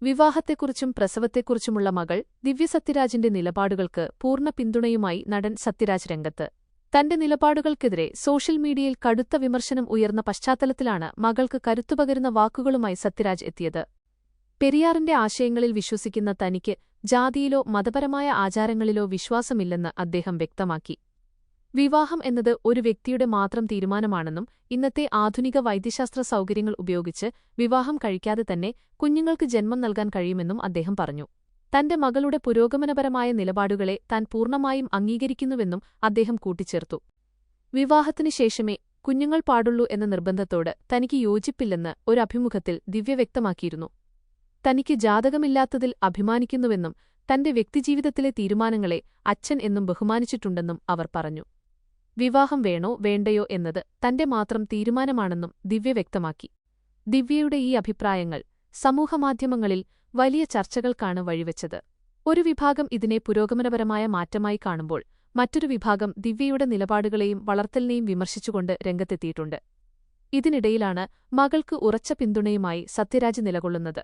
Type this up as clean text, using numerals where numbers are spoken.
വിവാഹത്തെക്കുറിച്ചും പ്രസവത്തെക്കുറിച്ചുമുള്ള മകൾ ദിവ്യ സത്യരാജിന്റെ നിലപാടുകൾക്ക് പൂർണ്ണ പിന്തുണയുമായി നടൻ സത്യരാജ് രംഗത്ത്. തന്റെ നിലപാടുകൾക്കെതിരെ സോഷ്യൽ മീഡിയയിൽ കടുത്ത വിമർശനം ഉയർന്ന പശ്ചാത്തലത്തിലാണ് മകൾക്ക് കരുത്തുപകരുന്ന വാക്കുകളുമായി സത്യരാജ് എത്തിയത്. പെരിയാറിന്റെ ആശയങ്ങളിൽ വിശ്വസിക്കുന്ന തനിക്ക് ജാതിയിലോ മതപരമായ ആചാരങ്ങളിലോ വിശ്വാസമില്ലെന്ന് അദ്ദേഹം വ്യക്തമാക്കി. വിവാഹം എന്നത് ഒരു വ്യക്തിയുടെ മാത്രം തീരുമാനമാണെന്നും ഇന്നത്തെ ആധുനിക വൈദ്യശാസ്ത്ര സൗകര്യങ്ങൾ ഉപയോഗിച്ച് വിവാഹം കഴിക്കാതെ തന്നെ കുഞ്ഞുങ്ങൾക്ക് ജന്മം നൽകാൻ കഴിയുമെന്നും അദ്ദേഹം പറഞ്ഞു. തന്റെ മകളുടെ പുരോഗമനപരമായ നിലപാടുകളെ താൻ പൂർണ്ണമായും അംഗീകരിക്കുന്നുവെന്നും അദ്ദേഹം കൂട്ടിച്ചേർത്തു. വിവാഹത്തിനു ശേഷമേ കുഞ്ഞുങ്ങൾ പാടുള്ളൂ എന്ന നിർബന്ധത്തോട് തനിക്ക് യോജിപ്പില്ലെന്ന് ഒരു അഭിമുഖത്തിൽ ദിവ്യ വ്യക്തമാക്കിയിരുന്നു. തനിക്ക് ജാതകമില്ലാത്തതിൽ അഭിമാനിക്കുന്നുവെന്നും തന്റെ വ്യക്തിജീവിതത്തിലെ തീരുമാനങ്ങളെ അച്ഛൻ എന്നും ബഹുമാനിച്ചിട്ടുണ്ടെന്നും അവർ പറഞ്ഞു. വിവാഹം വേണോ വേണ്ടയോ എന്നത് തന്റെ മാത്രം തീരുമാനമാണെന്നും ദിവ്യ വ്യക്തമാക്കി. ദിവ്യയുടെ ഈ അഭിപ്രായങ്ങൾ സമൂഹമാധ്യമങ്ങളിൽ വലിയ ചർച്ചകൾക്കാണ് വഴിവെച്ചത്. ഒരു വിഭാഗം ഇതിനെ പുരോഗമനപരമായ മാറ്റമായി കാണുമ്പോൾ മറ്റൊരു വിഭാഗം ദിവ്യയുടെ നിലപാടുകളെയും വളർത്തലിനെയും വിമർശിച്ചുകൊണ്ട് രംഗത്തെത്തിയിട്ടുണ്ട്. ഇതിനിടയിലാണ് മകൾക്ക് ഉറച്ച പിന്തുണയുമായി സത്യരാജ് നിലകൊള്ളുന്നത്.